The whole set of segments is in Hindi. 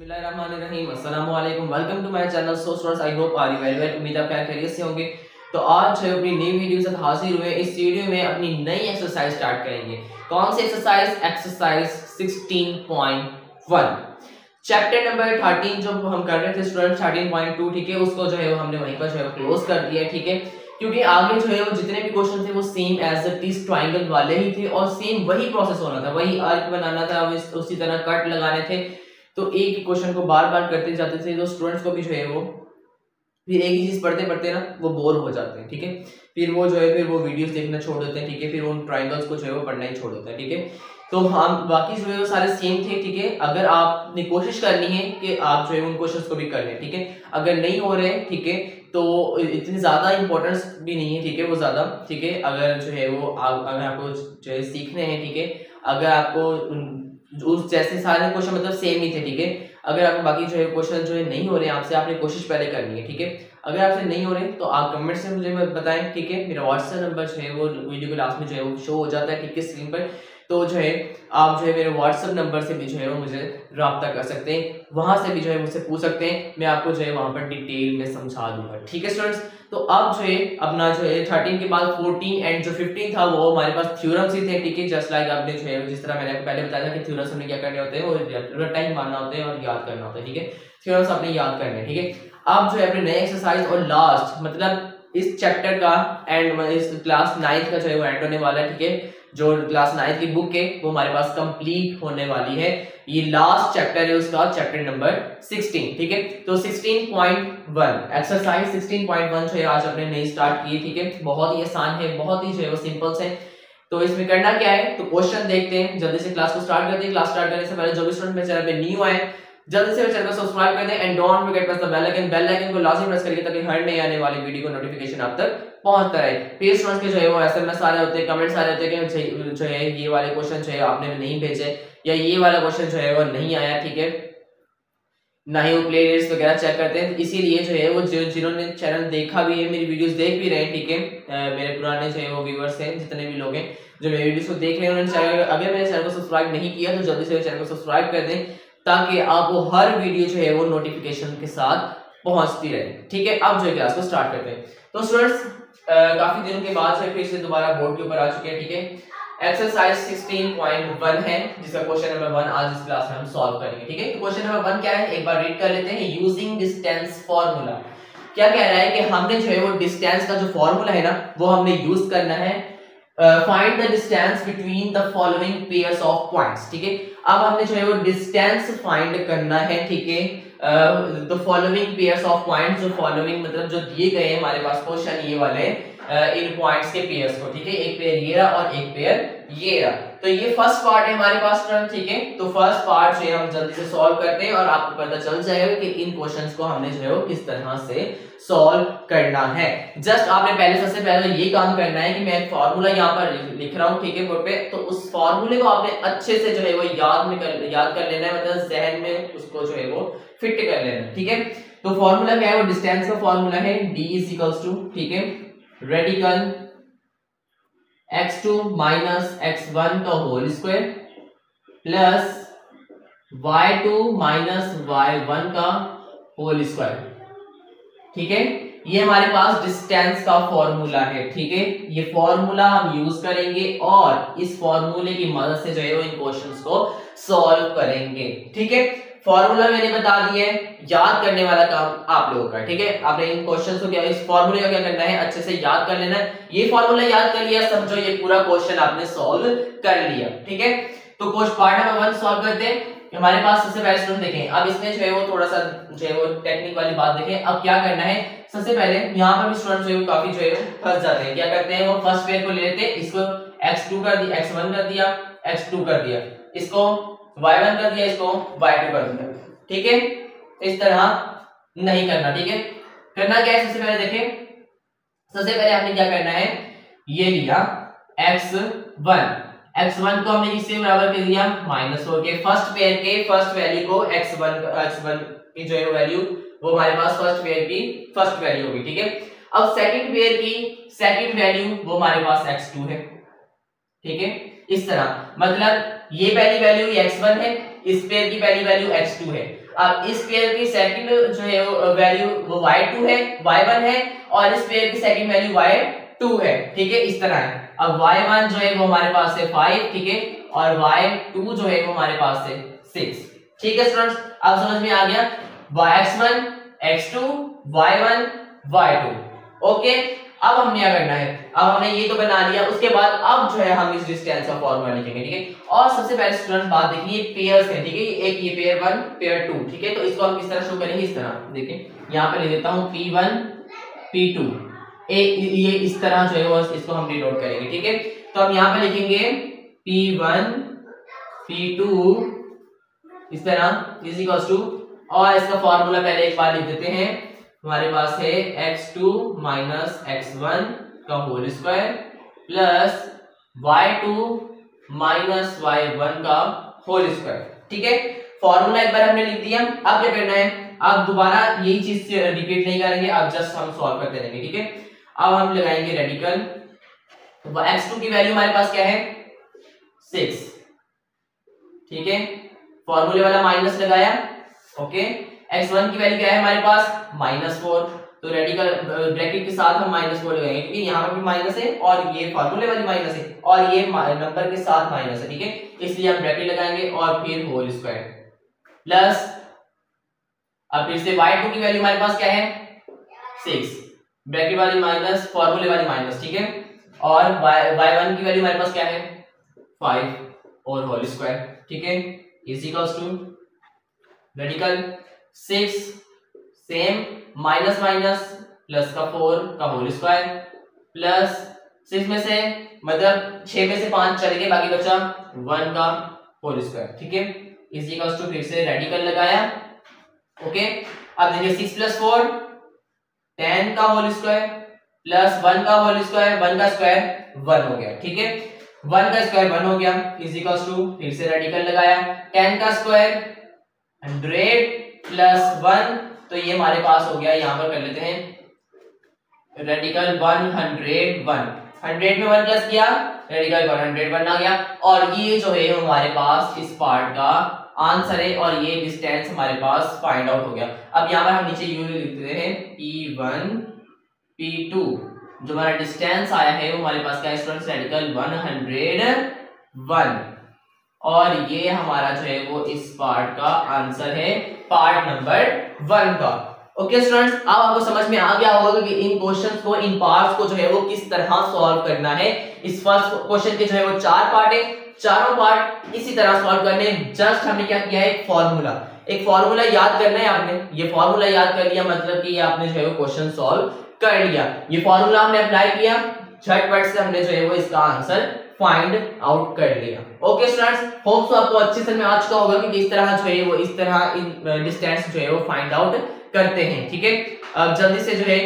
बिस्मिल्लाहिर्रहमानिर्रहीम, अस्सलामु अलैकुम, welcome to my channel. So students, I hope are you well well. उम्मीद है आप खैरियत से होंगे। तो आज जो अपनी नई वीडियो से हाजिर हुए। इस वीडियो में अपनी नई एक्सरसाइज स्टार्ट करेंगे। कौन सी एक्सरसाइज? एक्सरसाइज 16.1 चैप्टर नंबर 13 जो हम कर रहे थे स्टूडेंट 13.2, ठीक है, उसको जो है वो हमने वहीं पर जो है क्लोज कर दिया है, ठीक है, क्योंकि आगे जो है वो जितने भी क्वेश्चन थे वो same as it is triangle वाले ही थे और सेम वही प्रोसेस होना था, वही आर्क बनाना था, उसी तरह कट लगाने थे। तो एक ही क्वेश्चन को बार बार करते जाते थे तो स्टूडेंट्स को भी जो है वो फिर एक ही चीज पढ़ते पढ़ते ना वो बोर हो जाते हैं, ठीक है, फिर वो जो है फिर वो वीडियोस देखना छोड़ देते हैं, ठीक है, फिर उन ट्रायंगल्स को जो है वो पढ़ना ही छोड़ देते हैं, ठीक है। तो हम बाकी जो है वो सारे सेम थे, ठीक है। अगर आपने कोशिश करनी है कि आप जो है उन क्वेश्चंस को भी कर लें, ठीक है। अगर नहीं हो रहे, ठीक है, तो इतनी ज्यादा इंपॉर्टेंस भी नहीं है, ठीक है, वो ज्यादा, ठीक है। अगर जो है वो अगर आपको जो है सीखने हैं, ठीक है, अगर आपको उस जैसे सारे क्वेश्चन मतलब सेम ही थे, ठीक है। अगर आपको बाकी जो है क्वेश्चन जो है नहीं हो रहे हैं आपसे, आपने कोशिश पहले करनी है, ठीक है। अगर आपसे नहीं हो रहे तो आप कमेंट से मुझे बताएं, ठीक है। मेरा व्हाट्सएप नंबर जो है वो वीडियो के लास्ट में जो है वो शो हो जाता है, ठीक है, स्क्रीन पर। तो जो है आप जो है मेरे व्हाट्सएप नंबर से भी जो है वो मुझे रब्ता कर सकते हैं, वहां से भी जो है मुझसे पूछ सकते हैं, मैं आपको जो है वहां पर डिटेल में समझा दूंगा, ठीक है स्टूडेंट्स। तो अब जो है अपना जो है 13 के बाद 14 एंड जो 15 था वो हमारे पास थ्योरम्स ही थे, ठीक है। जस्ट लाइक आपने जो है जिस तरह मैंने पहले बताया था कि थ्योरम्स हमने क्या करने होते हैं, वो रट्टा ही मारना होते हैं और याद करना होता है, ठीक है। थ्योरम्स आपने याद करने हैं, ठीक है। अब जो है अपने नए एक्सरसाइज और लास्ट मतलब इस चैप्टर का एंड इस क्लास 9 का जो है वो एंड होने वाला है, ठीक है। जो क्लास 9 की बुक है वो हमारे पास कंप्लीट होने वाली है। ये लास्ट चैप्टर है उसका, चैप्टर नंबर 16, ठीक है। तो 16.1 एक्सरसाइज 16.1 जो है आज अपने नई स्टार्ट की, ठीक है। बहुत ही आसान है, बहुत ही जो है वो सिंपल है। तो इसमें करना क्या है, तो क्वेश्चन देखते हैं, जल्दी से क्लास को स्टार्ट करते हैं। क्लास स्टार्ट करने से पहले जो भी स्टूडेंट मेरे चैनल पे न्यू आए जल्दी से चैनल को सब्सक्राइब कर दें and don't forget press the bell icon को लाजमी प्रेस करिए ताकि हर नई आने वाली वीडियो को नोटिफिकेशन आप तक पहुंचता रहे। फिर स्टूडेंट्स के जो है वो एसएमएस आ रहे होते हैं, कमेंट्स आ रहे होते हैं कि जो है ये वाले क्वेश्चन जो है आपने नहीं भेजे या ये वाला क्वेश्चन जो है वो नहीं आया, ठीक है, ना ही वो प्लेलिस्ट वगैरह चेक करते हैं। इसीलिए जो है वो जिन्होंने चैनल देखा भी है, मेरी वीडियोस देख भी रहे हैं, ठीक है, मेरे पुराने जो है वो व्यूअर्स हैं, जितने भी लोग हैं जो मेरी वीडियोस को देख रहे हैं, उन्होंने चैनल अगर मेरे चैनल को सब्सक्राइब नहीं किया तो जल्दी से चैनल को सब्सक्राइब कर दें ताकि आपको हर वीडियो जो है वो नोटिफिकेशन के साथ पहुंचती रहे, ठीक है। अब जो है क्लास को स्टार्ट करते हैं। तो स्टूडेंट्स काफी दिनों के बाद फिर से दोबारा बोर्ड के ऊपर आ चुके हैं, ठीक है। एक्सरसाइज 16.1 है जिसका क्वेश्चन नंबर 1 आज इस क्लास में हम सॉल्व करेंगे, ठीक है। तो क्वेश्चन नंबर 1 क्या है, एक बार रीड कर लेते हैं। यूजिंग डिस्टेंस फार्मूला क्या कह रहा है कि हमने जो है वो डिस्टेंस का जो फार्मूला है ना वो हमने यूज करना है। Find the distance between the following pairs of points, ठीक है। अब हमने जो है वो डिस्टेंस फाइंड करना है, ठीक है, the following pairs of points, जो फॉलोइंग मतलब जो दिए गए हैं हमारे पास क्वेश्चन ये वाले इन पॉइंट्स के पेयर्स को, ठीक है। एक पेयर ये रहा और एक पेयर ये रहा। तो ये फर्स्ट पार्ट है हमारे पास स्टूडेंट, ठीक है। तो फर्स्ट पार्ट जो है हम जल्दी से सॉल्व करते हैं और आपको पता चल जाएगा कि इन क्वेश्चंस को हमने जो है वो किस तरह से सॉल्व करना है। जस्ट आपने पहले सबसे पहले ये काम करना है कि मैं एक फार्मूला यहाँ पर लिख रहा हूँ, ठीक है, बोर्ड पे। तो उस फार्मूले को आपने अच्छे से जो है वो याद कर लेना है, मतलब जहन में उसको जो है वो फिट कर लेना है, ठीक है। तो फार्मूला क्या है, वो डिस्टेंस का फार्मूला है d इक्वल्स टू, ठीक है, रेडिकल x2 माइनस x1 का whole square plus y2 minus y1 का होल स्क्वायर, ठीक है। ये हमारे पास डिस्टेंस का फॉर्मूला है, ठीक है। ये फॉर्मूला हम यूज करेंगे और इस फॉर्मूले की मदद से जो है वो इन क्वेश्चंस को सॉल्व करेंगे, ठीक है। फॉर्मूला मैंने बता दिया है, याद करने वाला काम आप लोगों का, ठीक है। आपने इन क्वेश्चंस को क्या, इस फॉर्मूले का क्या करना है, अच्छे से याद कर लेना है। ये फॉर्मूला याद कर लिया, समझो ये पूरा क्वेश्चन आपने सॉल्व कर लिया, ठीक है। तो क्वेश्चन पार्ट नंबर 1 सॉल्व करते हैं। हमारे पास सबसे पहले स्टूडेंट देखें, अब इसमें जो है वो थोड़ा सा जो है वो टेक्निक वाली बात देखें। अब क्या करना है, सबसे पहले यहाँ पर भी स्टूडेंट जो है काफी जो है फंस जाते हैं। क्या करते हैं, वो फर्स्ट पेयर को ले लेते हैं, इसको x2 कर दिया, x1 कर दिया, x2 कर दिया, इसको y1 कर दिया, इसको y2 कर दिया, ठीक है। इस तरह नहीं करना, ठीक है। करना क्या है, सबसे पहले देखें, सबसे पहले आपने क्या करना है, ये लिया x1 को हमने किससे बराबर कर दिया, -4 के। फर्स्ट पेयर के फर्स्ट वैल्यू को x1 की जो है वैल्यू वो हमारे पास फर्स्ट पेयर की फर्स्ट वैल्यू होगी, ठीक है। अब सेकंड पेयर की सेकंड वैल्यू वो हमारे पास x2 है, ठीक है। इस तरह मतलब ये पहली वैल्यू x1 है, इस पेयर की पहली वैल्यू x2 है। अब इस पेयर की सेकंड जो है वैल्यू वो y2 है, y1 है, और इस पेयर की सेकंड वैल्यू y2 है, ठीक है, इस तरह है। अब y1 जो है वो हमारे पास है 5, ठीक है, और y2 जो है वो हमारे पास है 6, ठीक है स्टूडेंट्स। अब समझ में आ गया x1 x2 y1 y2, okay. अब हमने क्या करना है, अब हमने ये तो बना लिया, उसके बाद अब जो है हम इस डिस्टेंस का फॉर्मूला लिखेंगे, ठीक है। और सबसे पहले स्टूडेंट बात देखिए, ये पेयर्स है, ठीक है, एक ये पेयर 1 पेयर 2, ठीक है, तो इसको हम किस तरह शो करेंगे, इस तरह देखिए, यहाँ पे लिख देता हूँ p1 p2, ये इस तरह जो है वो इसको हम डिनोट करेंगे, ठीक है। तो हम यहाँ पे लिखेंगे p1 p2 इस तरह इज इक्वल टू, और इसका फॉर्मूला पहले एक बार लिख देते हैं, हमारे पास है x2 माइनस x1 का whole square plus y2 minus y1 का होल स्क्वायर, ठीक है। फॉर्मूला एक बार हमने लिख दिया, अब क्या करना है, अब दोबारा यही चीज रिपीट नहीं करेंगे, अब जस्ट हम सॉल्व करते रहेंगे, ठीक है। अब हम लगाएंगे रेडिकल, x2 की वैल्यू हमारे पास क्या है 6, ठीक है, फॉर्मूले वाला माइनस लगाया, ओके। x1 की वैल्यू क्या है हमारे पास -4, तो रेडिकल ब्रैकेट के साथ हम -4 लगाएंगे, क्योंकि यहाँ पर भी माइनस है और ये फॉर्मूले वाली माइनस है और ये नंबर के साथ माइनस है, ठीक है, इसलिए हम ब्रैकेट लगाएंगे और फिर होल स्क्वायर प्लस, अब फिर से y2 की वैल्यू हमारे पास क्या है 6, ब्रैकेट वाली माइनस फॉर्मूले वाली माइनस, ठीक है, और y1 की वैल्यू हमारे पास क्या है 5 और होल स्क्वायर, ठीक है, is equals to radical 6 same minus minus plus का 4 का होल स्क्वायर प्लस 6 में से मतलब 6 में से 5 चले गए, बाकी बचा 1 का होल स्क्वायर, ठीक है, इज इक्वल्स टू फिर से रेडिकल लगाया, ओके। अब देखिए 6 प्लस 4 10 का होल स्क्वायर प्लस 1 का होल स्क्वायर, 1 का स्क्वायर 1 हो गया, ठीक है, 1 का स्क्वायर 1 हो गया, इज इक्वल्स टू फिर से रेडिकल लगाया, 10 का स्क्वायर 100 प्लस 1, तो ये हमारे पास हो गया, यहां पर कर लेते हैं रेडिकल 101, 100 में 1 प्लस किया, रेडिकल 101 आ गया, और ये जो है हमारे पास इस पार्ट का आंसर है, और ये डिस्टेंस हमारे पास फाइंड आउट हो गया। अब यहाँ पर हम नीचे यूं लिखते हैं p1 p2, जो हमारा डिस्टेंस आया है वो हमारे पास क्या है स्टूडेंट्स, रेडिकल 101, और ये हमारा जो है वो इस पार्ट का आंसर है, पार्ट नंबर 1 का, ओके स्टूडेंट्स। अब आपको समझ में आ गया होगा कि इन क्वेश्चंस को, इन पार्ट्स को जो है वो किस तरह सॉल्व करना है। इस फर्स्ट क्वेश्चन के जो है वो 4 पार्ट है, चारों पार्ट इसी तरह सॉल्व करने हैं। जस्ट हमने क्या किया है, एक फॉर्मूला याद करना है आपने, ये फॉर्मूला याद कर लिया मतलब कि आपने जो है वो क्वेश्चन सॉल्व कर लिया, ये फॉर्मूला हमने अप्लाई किया, झटपट से हमने जो है वो इसका आंसर फाइंड आउट कर लिया, ओके स्टूडेंट्स। होप सो आपको अच्छे से समझ आ चुका होगा कि किस तरह जो है वो इस तरह इन डिस्टेंस जो है वो फाइंड आउट करते हैं, ठीक है। अब जल्दी से जो है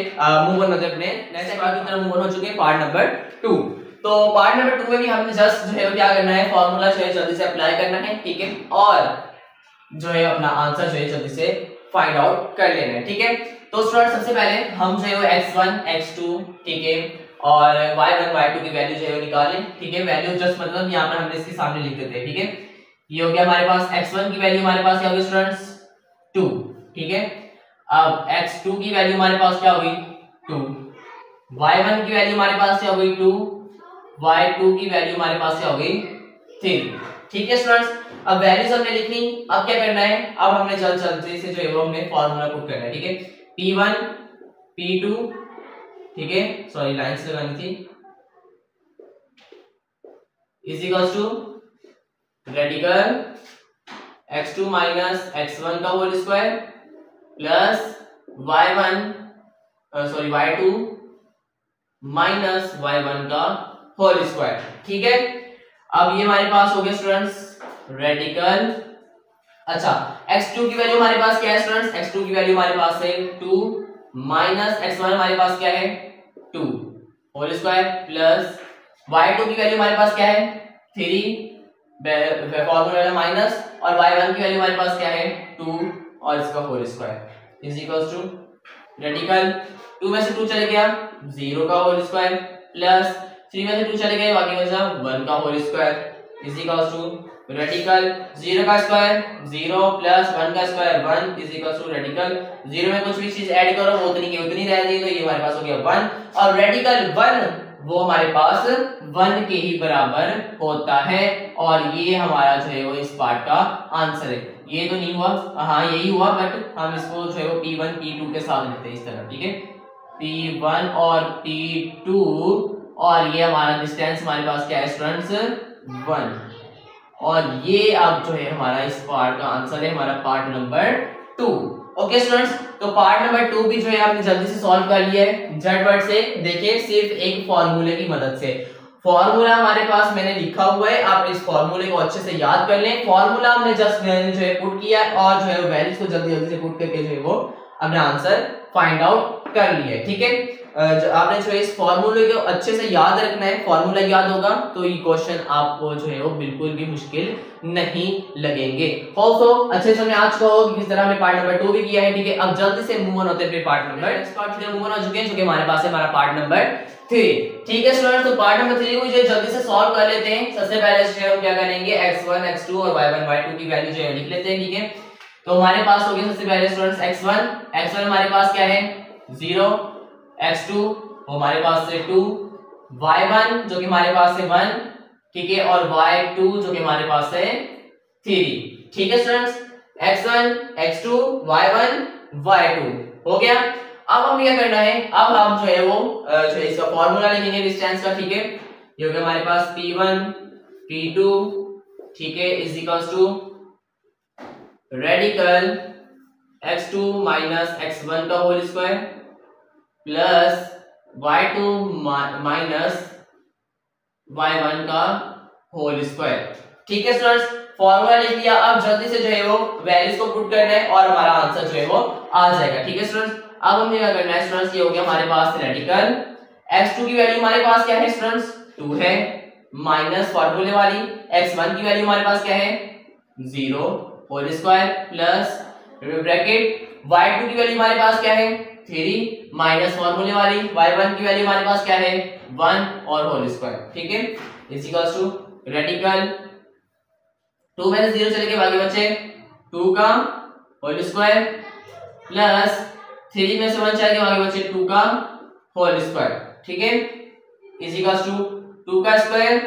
मूव ऑन करते हैं नेक्स्ट पार्ट की तरफ, मूव ऑन हो चुके हैं पार्ट नंबर 2। तो पार्ट नंबर 2 में भी हमने जस्ट जो है क्या करना है, फॉर्मूला जो है जल्दी से अप्लाई करना है, ठीक है, और जो है अपना आंसर जो है जल्दी से फाइंड आउट कर लेना है, ठीक है। तो स्टूडेंट सबसे पहले हम जो है वो x1 x2, ठीक है, और y1 y2 की वैल्यू जो है वो निकालें, ठीक है। वैल्यू जस्ट मतलब यहाँ पर हमने इसके सामने लिख देते हैं, ठीक है। ये हो गया हमारे पास x1 की वैल्यू हमारे पास क्या होगी स्टूडेंट्स 2, ठीक है। अब x2 की वैल्यू हमारे पास क्या होगी 2, y1 की वैल्यू हमारे पास क्या होगी 2, y2 की वैल्यू हमारे पास क्या होगी 3, ठीक है स्टूडेंट्स। अब वैल्यूज हमने लिखनी, अब क्या करना है, अब हमने जल्दी से जो है वो हमने फॉर्मूला पुट करना है, ठीक है। p1 p2, ठीक है, सॉरी लाइंस लगानी थी, is equals to radical x2 minus x1 का whole square plus y2 minus y1 का होल स्क्वायर, ठीक है। अब ये हमारे पास हो गया स्टूडेंट्स रेडिकल, अच्छा x2 की वैल्यू हमारे पास क्या है स्टूडेंट्स, x2 की वैल्यू हमारे पास है 2 माइनस x1 हमारे पास क्या है 2 होल स्क्वायर प्लस y2 की वैल्यू हमारे पास क्या है 3 फॉर्मूला माइनस, और y1 की वैल्यू हमारे पास क्या है 2 और इसका whole square is equals to radical 2 में से 2 चले गया 0 का होल स्क्वायर प्लस 3 में से 2 चले गए बाकी बचा 1 का whole square is equals to radical 0 का स्क्वायर 0 प्लस 1 का square 1 is equal to radical 0 में कुछ भी चीज ऐड करो वो उतनी की उतनी रह जाएगी, तो ये हमारे पास हो गया 1 और रेडिकल 1 वो हमारे पास 1 के ही बराबर होता है और ये हमारा जो है वो इस पार्ट का आंसर है। ये तो नहीं हुआ, हाँ यही हुआ, बट हम इसको जो है वो P1 P2 के साथ लेते हैं इस तरह, ठीक है, P1 और P2 और ये हमारा डिस्टेंस हमारे पास क्या है स्टूडेंट्स 1 और ये अब जो है हमारा इस पार्ट का आंसर है हमारा पार्ट नंबर 2। ओके स्टूडेंट्स, तो पार्ट नंबर 2 भी जो है आपने जल्दी से सॉल्व कर लिया है झटपट से। देखिए सिर्फ एक फॉर्मूले की मदद से, फॉर्मूला हमारे पास मैंने लिखा हुआ है, आप इस फॉर्मूले को अच्छे से याद कर लें। फॉर्मूला हमने जस्ट मैंने जो है पुट किया और जो है वैल्यूज को जल्दी जल्दी से पुट करके जो है वो अपना आंसर फाइंड आउट कर लिया है, ठीक है। आपने जो है इस फॉर्मूले को अच्छे से याद रखना है, फॉर्मूला याद होगा तो ये क्वेश्चन आपको जो है वो बिल्कुल भी मुश्किल नहीं लगेंगे। ऑल्सो अच्छे से आज को किस तरह हमने पार्ट नंबर 2 भी किया है, ठीक है। अब जल्दी से मूव ऑन होते हैं पार्ट नंबर मूव ऑन हो चुके हैं, जो कि हमारे पास है हमारा पार्ट नंबर 3, ठीक है स्टूडेंट्स। तो पार्ट नंबर 3 को जो जल्दी से सॉल्व कर लेते हैं। सबसे पहले हम क्या करेंगे x1 x2 और y1 y2 की वैल्यू जो है लिख लेते हैं, ठीक है। तो हमारे पास हो गया सबसे पहले स्टूडेंट्स x1 हमारे पास क्या है 0, x2 वो हमारे पास है 2, y1 जो कि हमारे पास है 1, ठीक है, और y2 जो कि हमारे पास है 3, ठीक है students. x1 x2 y1 y2 हो गया। अब हमें क्या करना है, अब हम जो है वो जो है इसका फॉर्मूला लिखेंगे डिस्टेंस का, ठीक है। ये हो गया हमारे पास P1 P2, ठीक है, is equals to radical x2 minus x1 का whole square plus y2 minus y1 का होल स्क्वायर, ठीक है स्टूडेंट्स। फॉर्मूला लिख लिया, अब जल्दी से जो है वो वैल्यूज को पुट करना है और हमारा आंसर जो है वो आ जाएगा, ठीक है स्टूडेंट्स। अब हमें क्या करना है स्टूडेंट्स, ये हो गया हमारे पास रेडिकल x2 की वैल्यू हमारे पास क्या है स्टूडेंट्स 2 है, माइनस फॉर्मूले वाली x1 की वैल्यू हमारे पास क्या है 0 whole square plus bracket y2 की वैल्यू हमारे पास क्या है 3 माइनस फॉर्मूले वाली y1 की वैल्यू हमारे पास क्या है 1 और होल स्क्वायर, ठीक है, इज इक्वल्स टू रेडिकल 2 में से 0 चले गए, बाकी बचे 2 का होल स्क्वायर प्लस 3 में से 1 चले गए, बाकी बचे 2 का होल स्क्वायर, ठीक है, इज इक्वल्स टू 2 का स्क्वायर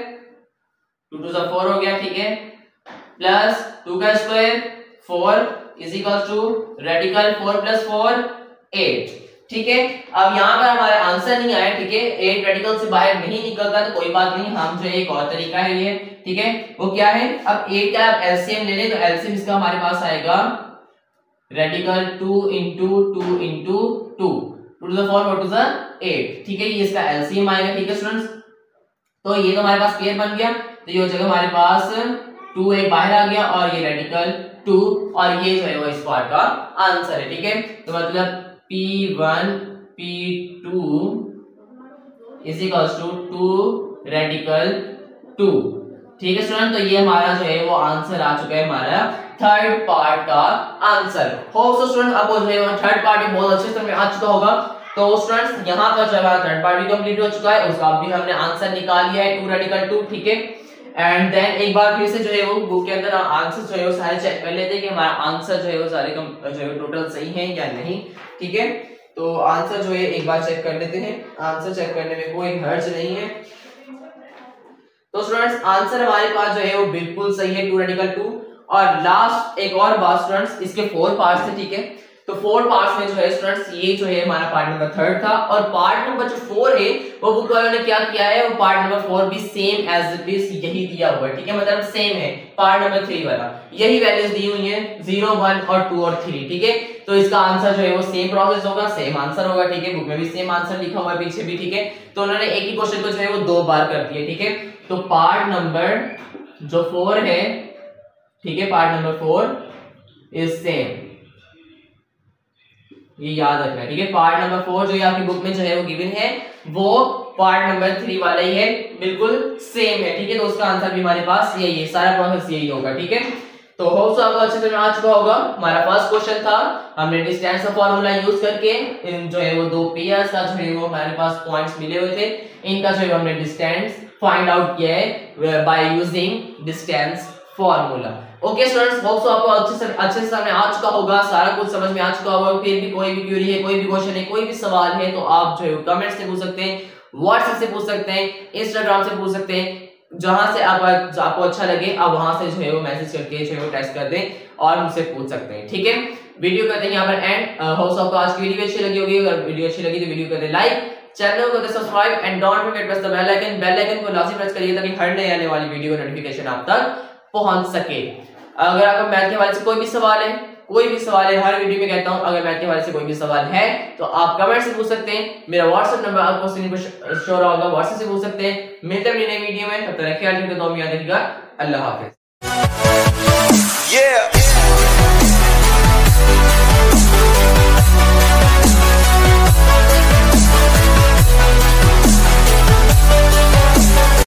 2 2 4 हो गया, ठीक है, प्लस 2 का square 4 is equals to radical 4 plus 4 8, ठीक है। अब यहाँ पर हमारा आंसर नहीं आया, ठीक है, 8 रेडिकल से बाहर नहीं निकलता तो कोई बात नहीं, हम जो एक और तरीका है ये, ठीक है, वो क्या है, अब 8 का आप एलसीएम ले लें तो एलसीएम इसका हमारे पास आएगा radical 2 into 2 into 2 2 to the 4 4 to the 8, ठीक है, ये इसका एलसीएम आएगा, ठीक है स्टूडेंट्स। तो ये तो हमारे पास पेयर बन गया, तो ये हो जाएगा हमारे पास 2 एक बाहर आ गया और ये रेडिकल 2 और ये जो है वो इस पार्ट का आंसर है, ठीक है। तो मतलब P1 P2 is equals to 2 radical 2, ठीक है स्टूडेंट। तो ये हमारा जो है वो आंसर आ चुका है हमारा थर्ड पार्ट का आंसर। होप सो स्टूडेंट आपको जो है वो थर्ड पार्ट भी बहुत अच्छे से समझ आ चुका होगा। तो स्टूडेंट्स यहाँ पर जो है थर्ड पार्ट भी कंप्लीट हो चुका है, उसका भी हमने आंसर निकाल लिया है 2 रेडिकल 2, ठीक है। एंड देन एक बार फिर से जो है वो बुक के अंदर आंसर जो है वो सारे चेक कर लेते हैं कि हमारा आंसर जो है वो सारे जो है टोटल सही है या नहीं, ठीक है। तो आंसर जो है एक बार चेक कर लेते हैं, आंसर चेक करने में कोई हर्ज नहीं है। तो स्टूडेंट्स आंसर हमारे पास जो है वो बिल्कुल सही है 2 रेडिकल 2। और लास्ट एक और बात स्टूडेंट्स, इसके 4 पार्ट्स थे, ठीक है। तो 4 पार्ट्स में जो है स्टूडेंट्स ये जो है हमारा पार्ट नंबर 3 था और पार्ट नंबर जो 4 है वो बुक वालों ने क्या किया है, वो पार्ट नंबर 4 भी सेम एज इट इज यही दिया हुआ है, ठीक है, मतलब सेम है पार्ट नंबर 3 वाला, यही वैल्यूज दी हुई है 0 1 और 2 और 3, ठीक है। तो इसका आंसर जो है वो सेम प्रोसेस होगा, सेम आंसर होगा, ठीक है, बुक में भी सेम आंसर लिखा हुआ है पीछे भी, ठीक है। तो उन्होंने एक ही क्वेश्चन को जो है वो 2 बार कर दिया, ठीक है। तो पार्ट नंबर जो 4 है, ठीक है, पार्ट नंबर 4 इज सेम, ये याद रखना है, ठीक है। पार्ट नंबर 4 जो आपकी बुक में जो है वो गिवन है वो पार्ट नंबर 3 वाला ही है, बिल्कुल सेम है, ठीक है। तो उसका आंसर भी हमारे पास यही है, सारा प्रोसेस यही होगा, ठीक है। तो होप सो आपको अच्छे से आ चुका होगा। हमारा फर्स्ट क्वेश्चन था, हमने डिस्टेंस का फार्मूला यूज करके जो है वो 2 पेयर्स का जो है वो हमारे पास पॉइंट्स मिले हुए थे, इनका जो है हमने डिस्टेंस फाइंड आउट किया है by using distance formula. Okay students, hope so आपको अच्छे से समझ आ चुका होगा, सारा कुछ समझ में आ चुका होगा। फिर भी कोई भी क्वेरी है, कोई भी क्वेश्चन है, कोई भी सवाल है तो आप जो है कमेंट से पूछ सकते हैं, व्हाट्सएप से पूछ सकते हैं, इंस्टाग्राम से पूछ सकते हैं, जहां से आपको अच्छा लगे आप वहां से जो है वो मैसेज करके जो है वो टेक्स्ट कर दें और मुझसे पूछ सकते हैं। ठीक है, वीडियो करते हैं यहाँ पर एंड। होप सो आपको आज की वीडियो अच्छी लगी होगी। अगर वीडियो अच्छी लगी तो वीडियो कर दें लाइक, चैनल को कर दें subscribe and don't forget press the bell icon को लाजमी प्रेस करिए ताकि हर नई आने वाली वीडियो का नोटिफिकेशन आप तक पहुंच सके। अगर आपको मैथ के हवाले से कोई भी सवाल है, हर वीडियो में कहता हूं, अगर मैथ के हवाले से कोई भी सवाल है तो आप कमेंट से पूछ सकते हैं। मेरा व्हाट्सएप नंबर आपको स्क्रीन पर शो रहा होगा, व्हाट्सएप से पूछ सकते हैं। मिलते हैं नई वीडियो में, तब तक ख्याल रखिएगा, दुआ में याद रखिएगा। अल्लाह हाफिज।